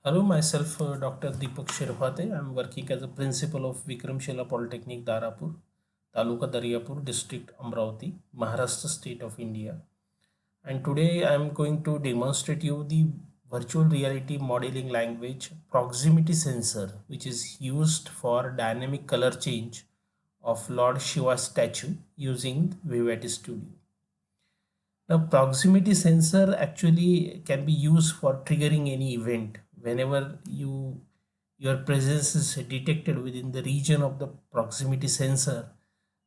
Hello, myself Dr. Dipak. I'm working as a principal of Vikramshila Polytechnic, Darapur, Taluka Daryapur, District Amravati, Maharashtra State of India. And today I'm going to demonstrate you the virtual reality modeling language proximity sensor, which is used for dynamic color change of Lord Shiva statue using Vivaty Studio. Now, proximity sensor actually can be used for triggering any event whenever your presence is detected within the region of the proximity sensor.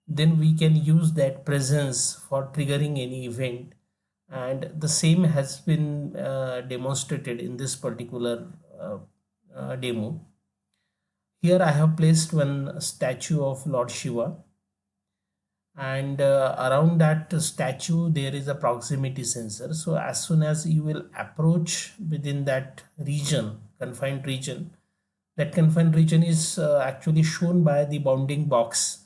Then we can use that presence for triggering any event, and the same has been demonstrated in this particular demo. Here I have placed one statue of Lord Shiva, and around that statue there is a proximity sensor. So as soon as you will approach within that region, confined region, that confined region is actually shown by the bounding box.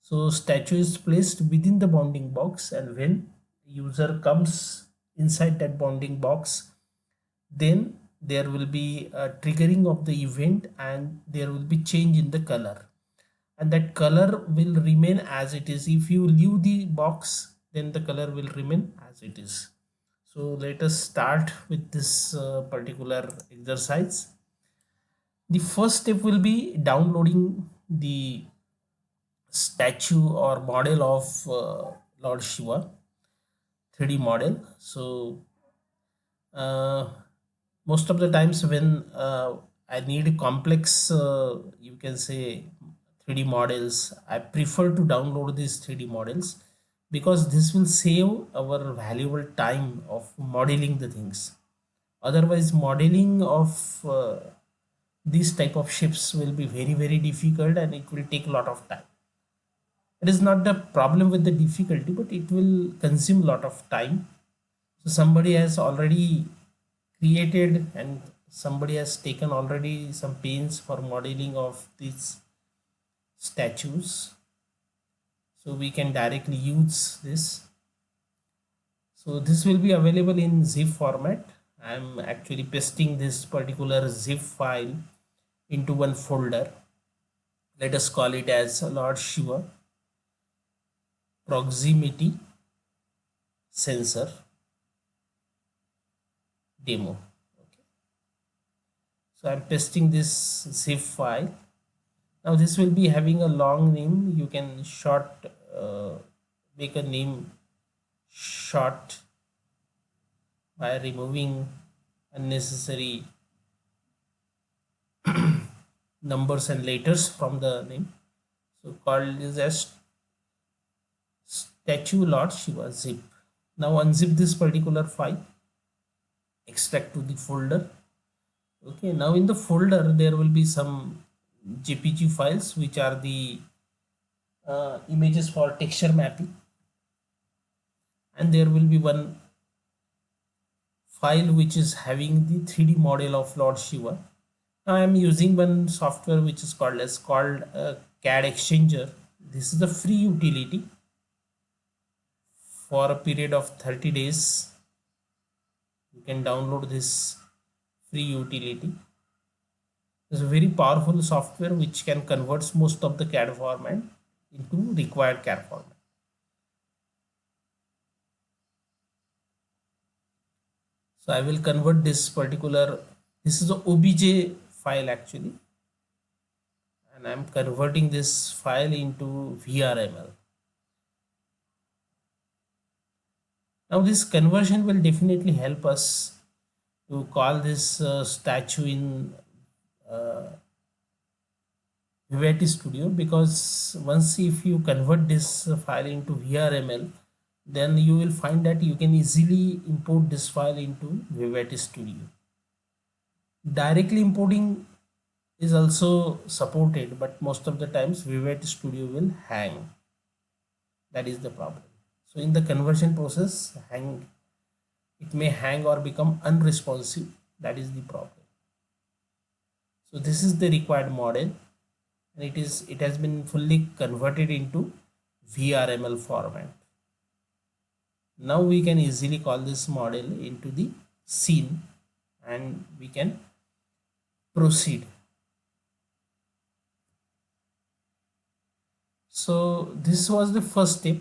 So statue is placed within the bounding box, and when user comes inside that bounding box, then there will be a triggering of the event and there will be change in the color, and that color will remain as it is. If you leave the box, then the color will remain as it is. So let us start with this particular exercise. The first step will be downloading the statue or model of Lord Shiva 3D model. So uh, most of the times when I need complex, you can say 3D models, I prefer to download these 3D models because this will save our valuable time of modeling the things. Otherwise, modeling of these type of ships will be very difficult and it will take a lot of time. It is not the problem with the difficulty, but it will consume a lot of time. So somebody has already created and somebody has taken already some pains for modeling of these statues, so we can directly use this. So this will be available in zip format. I'm actually pasting this particular zip file into one folder. Let us call it as Lord Shiva proximity sensor demo. Okay. So I'm pasting this zip file. Now this will be having a long name. You can make a name short by removing unnecessary numbers and letters from the name. So called this as statue Lord Shiva zip. Now unzip this particular file, extract to the folder. Okay, now in the folder there will be some JPG files which are the images for texture mapping, and there will be one file which is having the 3D model of Lord Shiva. Now I am using one software which is called CAD Exchanger. This is a free utility for a period of 30 days. You can download this free utility. It's a very powerful software which can convert most of the CAD format into required CAD format. So I will convert this particular, this is a OBJ file actually, and I'm converting this file into Vrml. Now this conversion will definitely help us to call this statue in Vivaty Studio, because once if you convert this file into Vrml, then you will find that you can easily import this file into Vivaty Studio. Directly importing is also supported, but most of the times Vivaty Studio will hang. That is the problem. So in the conversion process, it may hang or become unresponsive. That is the problem. So this is the required model, and it has been fully converted into Vrml format. Now we can easily call this model into the scene, and we can proceed. So this was the first step.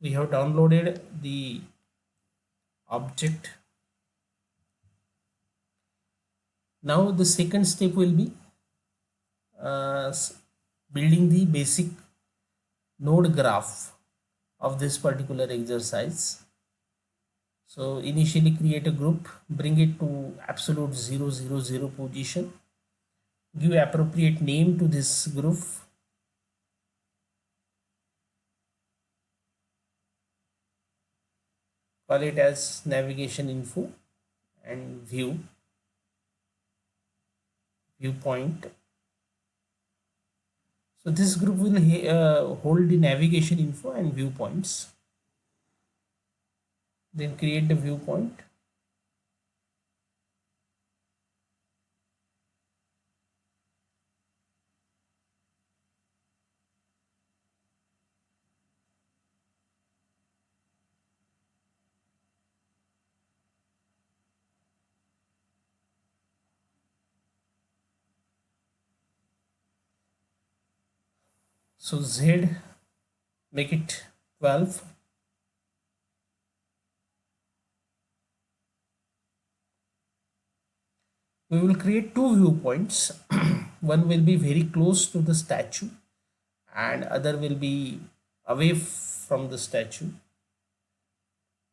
We have downloaded the object. Now the second step will be building the basic node graph of this particular exercise. So initially create a group, bring it to absolute 000 position, give appropriate name to this group, call it as navigation info and viewpoint. So this group will hold the navigation info and viewpoints. Then create the viewpoint. So Z, make it 12. We will create two viewpoints. One will be very close to the statue and other will be away from the statue.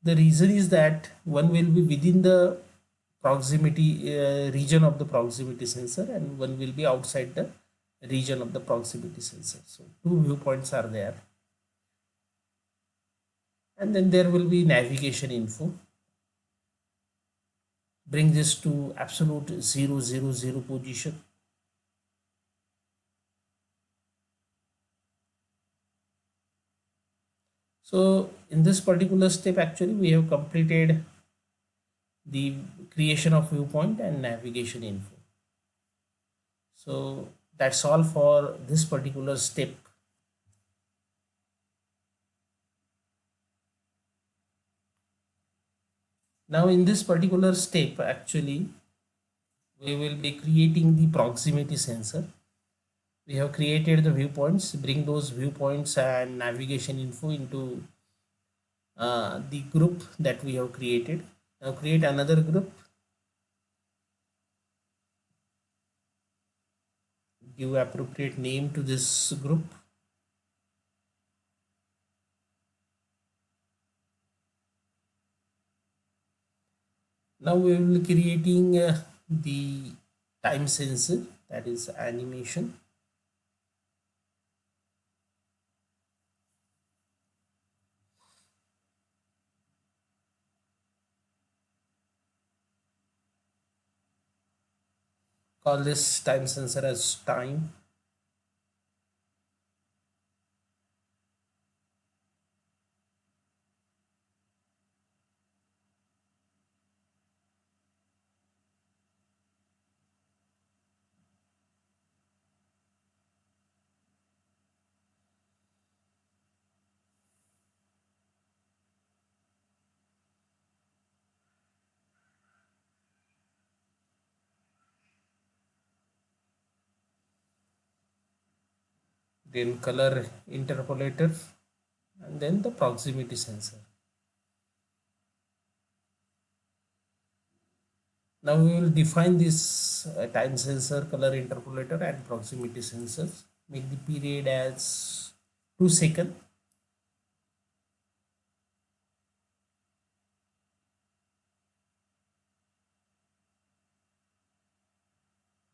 The reason is that one will be within the proximity region of the proximity sensor and one will be outside the region of the proximity sensor. So two viewpoints are there. And then there will be navigation info. Bring this to absolute 000 position. So in this particular step, actually we have completed the creation of viewpoint and navigation info. So that's all for this particular step. Now in this particular step, actually we will be creating the proximity sensor. We have created the viewpoints, bring those viewpoints and navigation info into the group that we have created. Now create another group, give appropriate name to this group. Now we will be creating the time sensor, that is animation. Call this time sensor as time. Then color interpolator and then the proximity sensor. Now we will define this time sensor, color interpolator and proximity sensors. Make the period as 2 seconds.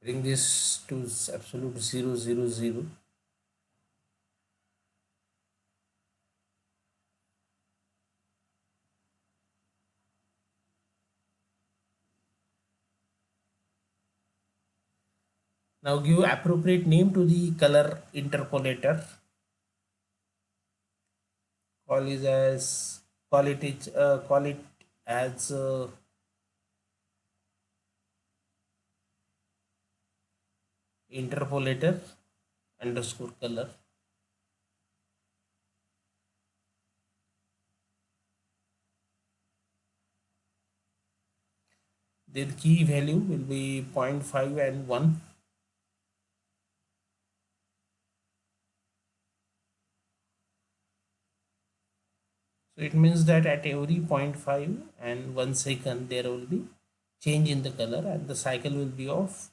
Bring this to absolute 000. Now give appropriate name to the color interpolator. Call it as interpolator underscore color. Then key value will be 0.5 and 1. So it means that at every 0.5 and 1 second there will be change in the color, and the cycle will be of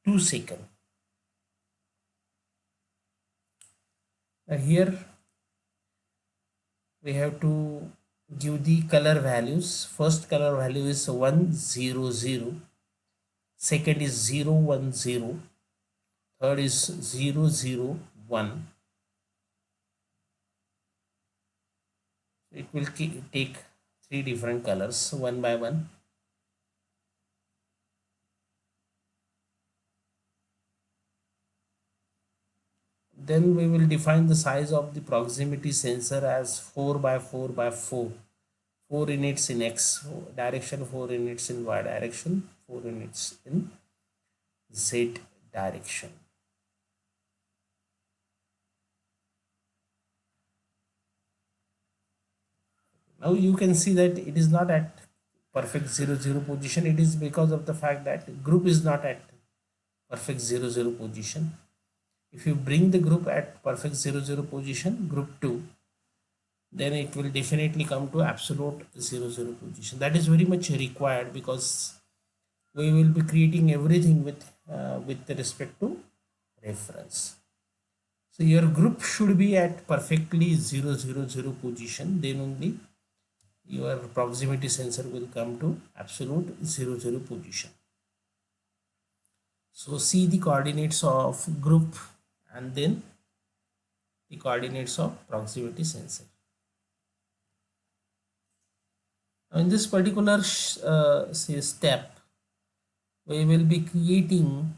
2 seconds. Here we have to give the color values. First color value is 100, second is 010, third is 001. It will take three different colors one by one. Then we will define the size of the proximity sensor as 4 by 4 by 4. 4 units in x direction, 4 units in y direction, 4 units in z direction. Now you can see that it is not at perfect 0 0 position. It is because of the fact that group is not at perfect 0 0 position. If you bring the group at perfect 0 0 position, group 2, then it will definitely come to absolute 0 0 position. That is very much required because we will be creating everything with respect to reference. So your group should be at perfectly 0 0 0 position, then only your proximity sensor will come to absolute 0 0 position. So see the coordinates of group and then the coordinates of proximity sensor. Now in this particular say step, we will be creating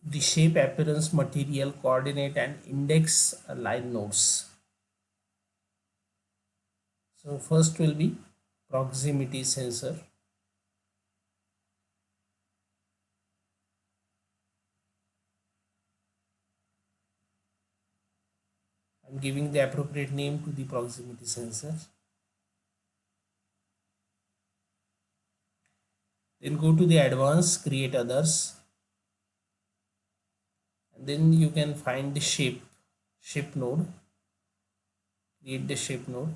the shape, appearance, material, coordinate and index line nodes. So first will be proximity sensor. I'm giving the appropriate name to the proximity sensor. Then go to the advanced, create others, and then you can find the shape node, create the shape node.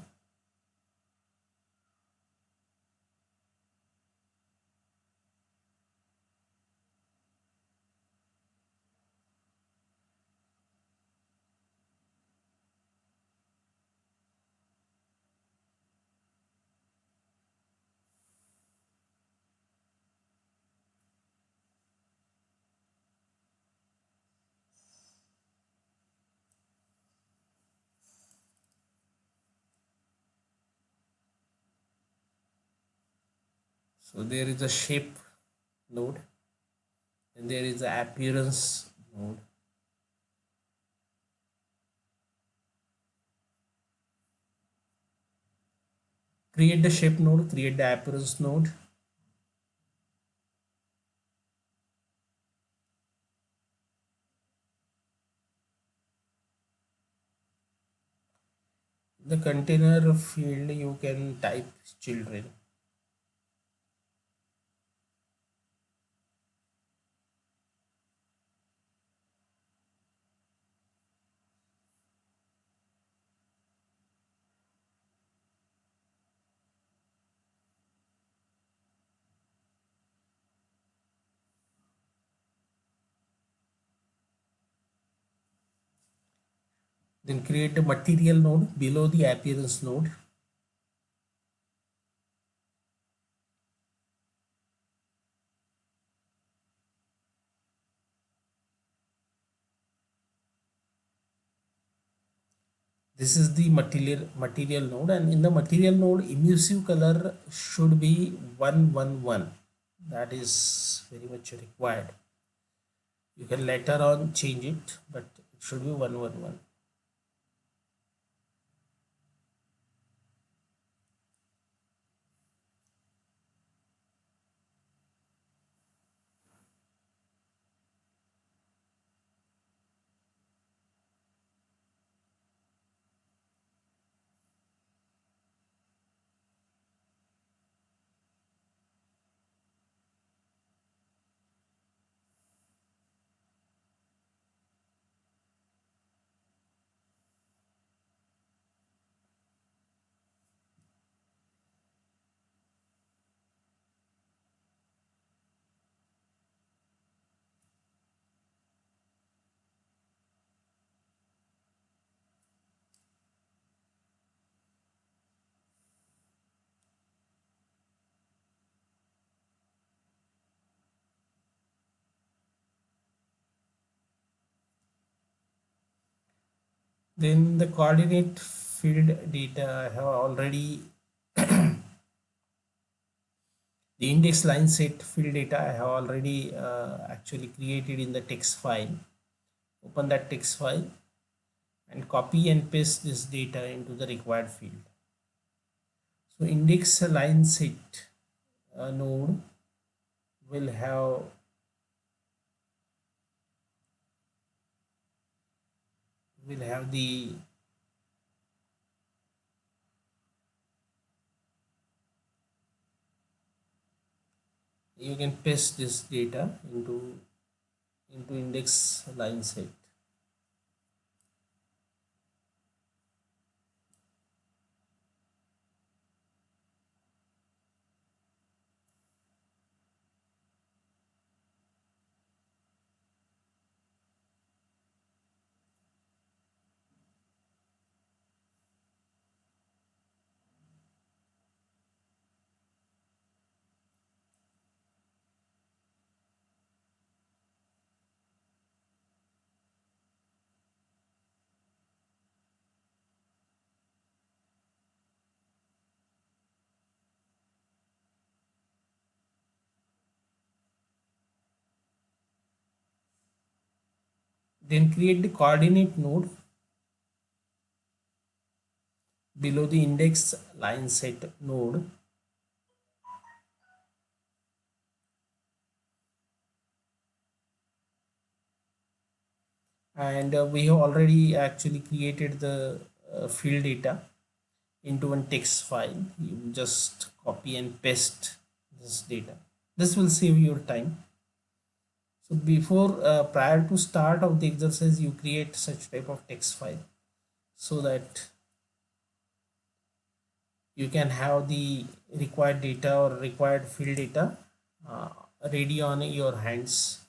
So there is a shape node and there is the appearance node. Create the shape node, create the appearance node. The container field you can type children. Then create a material node below the appearance node. This is the material node, and in the material node emissive color should be 111. That is very much required. You can later on change it, but it should be 111. Then the coordinate field data I have already the index line set field data I have already actually created in the text file. Open that text file and copy and paste this data into the required field. So index line set node will have the you can paste this data into index line set. Then create the coordinate node below the index line set node, and we have already actually created the field data into one text file. You just copy and paste this data. This will save your time. So before prior to start of the exercise, you create such type of text file so that you can have the required data or required field data uh, ready on your hands.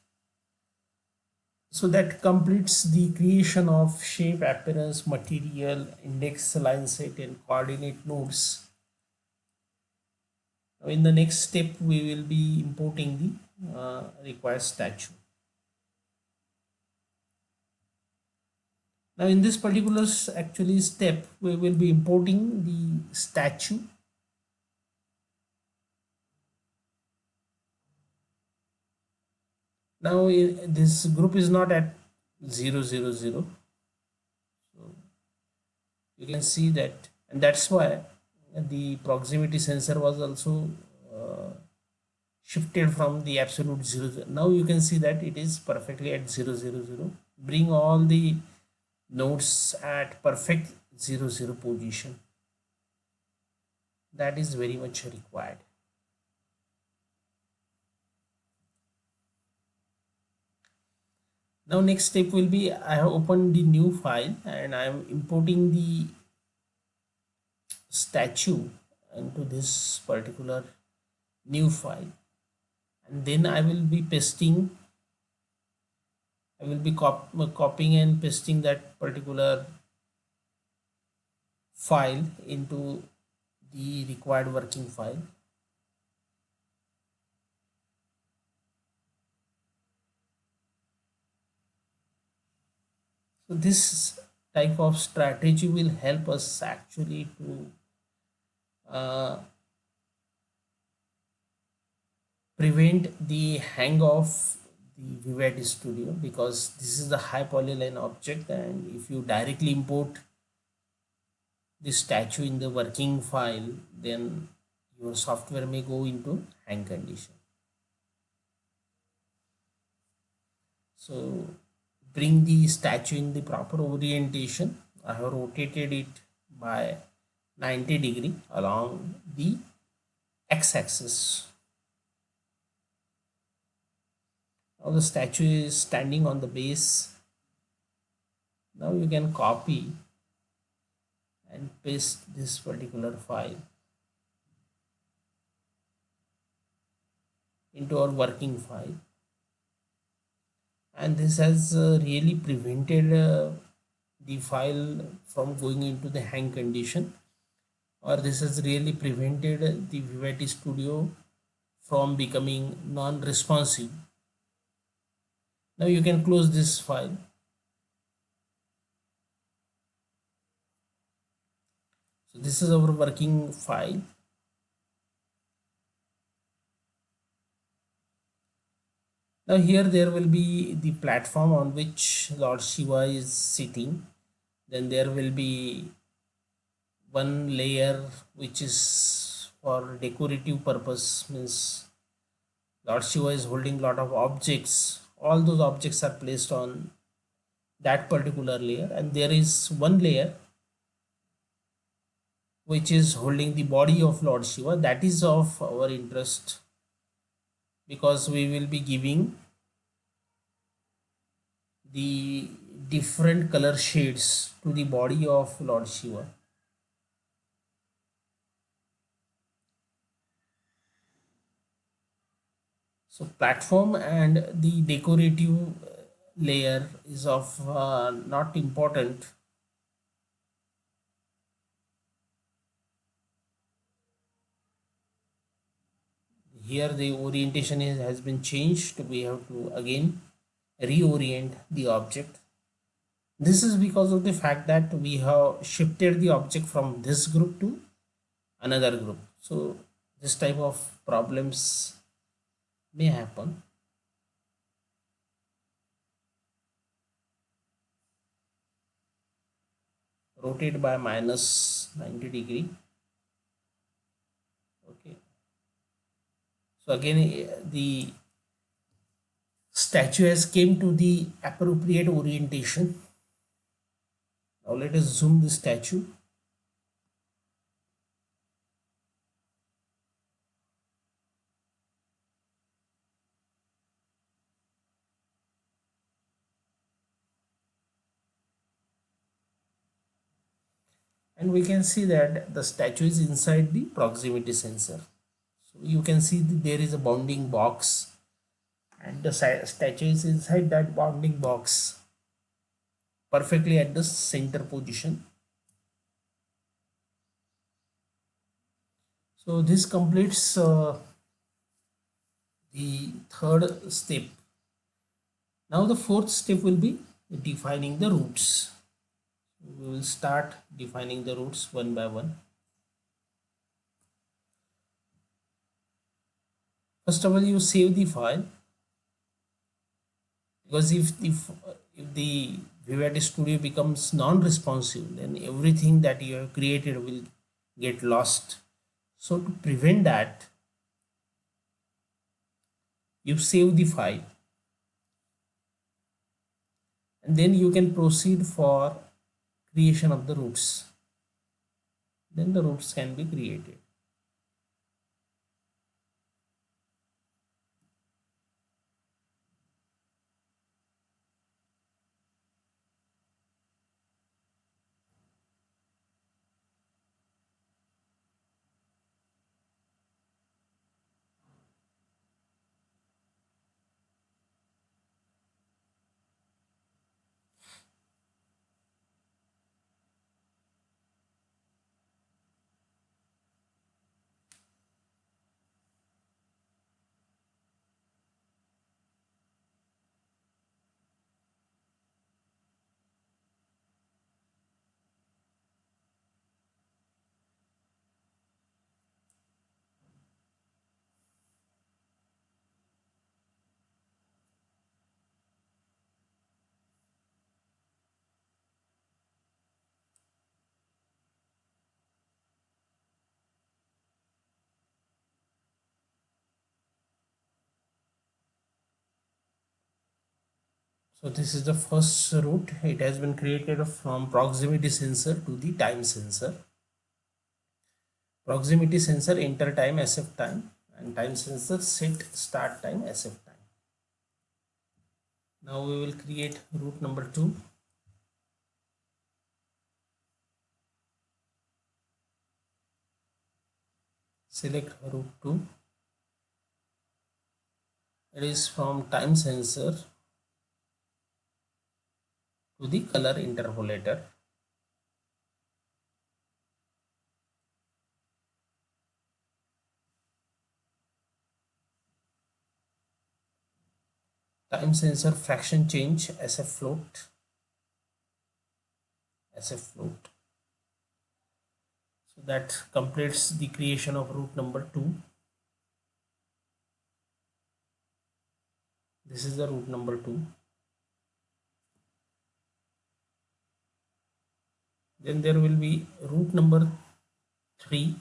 So that completes the creation of shape, appearance, material, index, line set, and coordinate nodes. Now in the next step, we will be importing the required statue. Now in this particular actually step, we will be importing the statue. Now this group is not at 0, 0, 0. So you can see that, and that's why the proximity sensor was also shifted from the absolute 0, 0. Now you can see that it is perfectly at 0, 0, 0. Bring all the nodes at perfect 0, 0 position. That is very much required. Now next step will be I have opened the new file and I am importing the statue into this particular new file, and then I will be copying and pasting that particular file into the required working file. So this type of strategy will help us actually to prevent the hang of the Vivaty Studio, because this is the high polyline object, and if you directly import the statue in the working file, then your software may go into hang condition. So bring the statue in the proper orientation. I have rotated it by 90 degree along the x-axis. Now the statue is standing on the base. Now you can copy and paste this particular file into our working file, and this has really prevented the file from going into the hang condition, or this has really prevented the Vivaty Studio from becoming non-responsive. Now you can close this file. So this is our working file. Now here there will be the platform on which Lord Shiva is sitting. Then there will be one layer which is for decorative purpose, means Lord Shiva is holding lot of objects. All those objects are placed on that particular layer, and there is one layer which is holding the body of Lord Shiva. That is of our interest because we will be giving the different color shades to the body of Lord Shiva. So platform and the decorative layer is of not important. Here the orientation has been changed. We have to again reorient the object. This is because of the fact that we have shifted the object from this group to another group. So this type of problems may happen. Rotate by minus 90 degree. Okay. So again the statue has came to the appropriate orientation. Now let us zoom the statue. And we can see that the statue is inside the proximity sensor. So you can see that there is a bounding box and the statue is inside that bounding box perfectly at the center position. So this completes the third step. Now the fourth step will be defining the roots. We will start defining the roots one by one. First of all, you save the file, because if the Vivaty Studio becomes non-responsive, then everything that you have created will get lost. So to prevent that, you save the file and then you can proceed for creation of the roots. Then the roots can be created. So this is the first root. It has been created from proximity sensor to the time sensor. Proximity sensor enter time SF time and time sensor set start time SF time. Now we will create root number 2. Select root 2. It is from time sensor to the color interpolator. Time sensor fraction change SF float. SF float. That completes the creation of root number 2. This is the root number 2. Then there will be root number 3.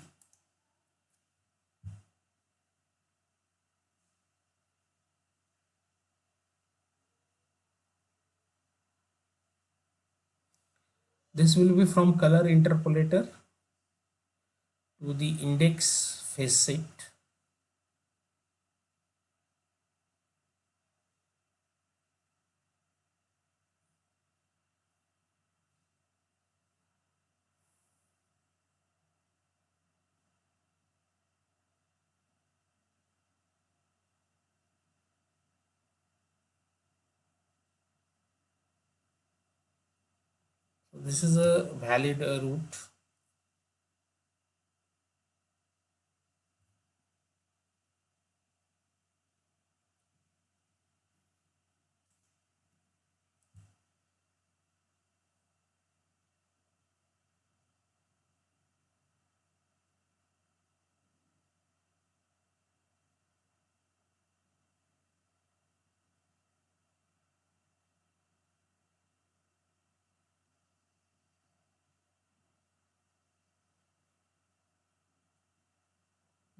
This will be from color interpolator to the index phase set. So this is a valid root.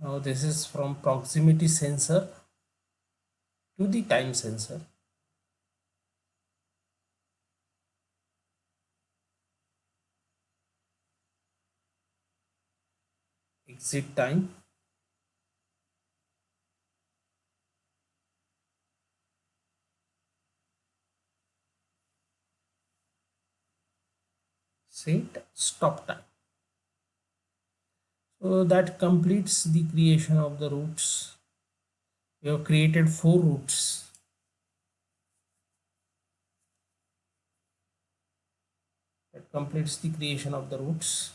Now this is from proximity sensor to the time sensor. Exit time, set, stop time. So that completes the creation of the roots. We have created 4 roots. That completes the creation of the roots.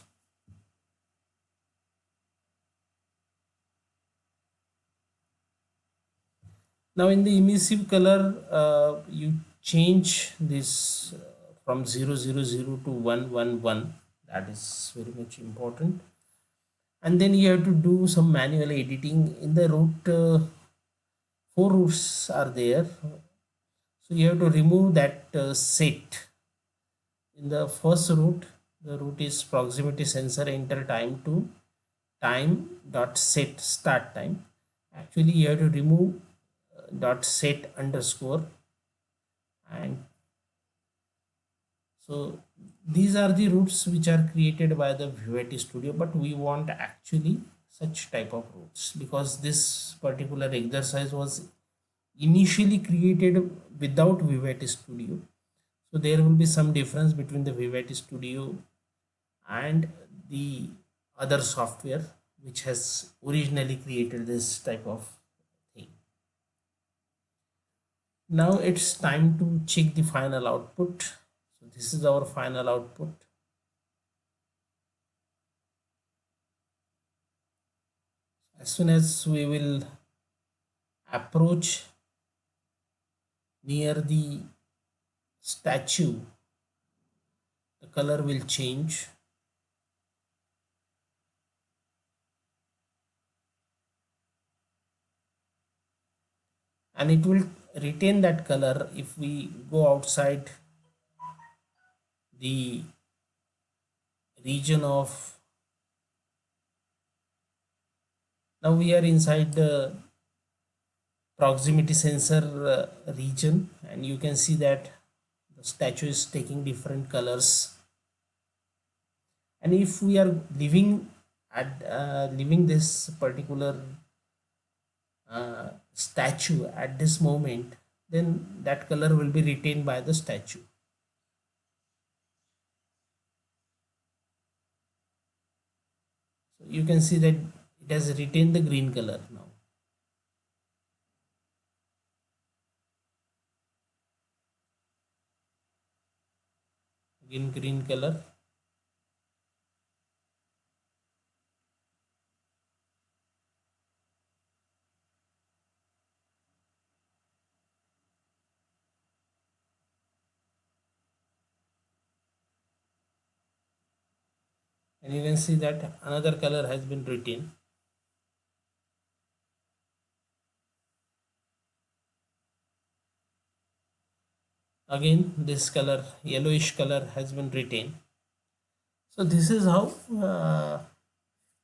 Now in the emissive color, you change this from 000 to 111. That is very much important. And then you have to do some manual editing in the root. 4 roots are there, so you have to remove that set. In the first root, the root is proximity sensor, enter time to time dot set start time. Actually you have to remove dot set underscore, and so these are the roots which are created by the Vivaty Studio, but we want actually such type of roots because this particular exercise was initially created without Vivaty Studio. So there will be some difference between the Vivaty Studio and the other software which has originally created this type of thing. Now it's time to check the final output. So this is our final output. As soon as we will approach near the statue, the color will change. And it will retain that color if we go outside the region of, now we are inside the proximity sensor region, and you can see that the statue is taking different colors. And if we are leaving this particular statue at this moment, then that color will be retained by the statue. So you can see that it has retained the green color now. Again green color. and you can see that another color has been written. Again this color, yellowish color, has been written. So this is how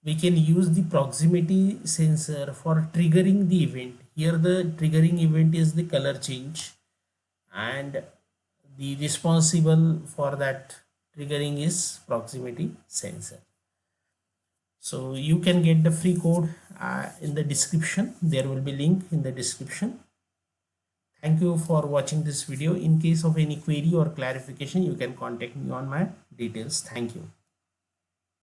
we can use the proximity sensor for triggering the event. Here the triggering event is the color change, and the responsible for that triggering is proximity sensor. So you can get the free code in the description. There will be link in the description. Thank you for watching this video. In case of any query or clarification, you can contact me on my details. Thank you.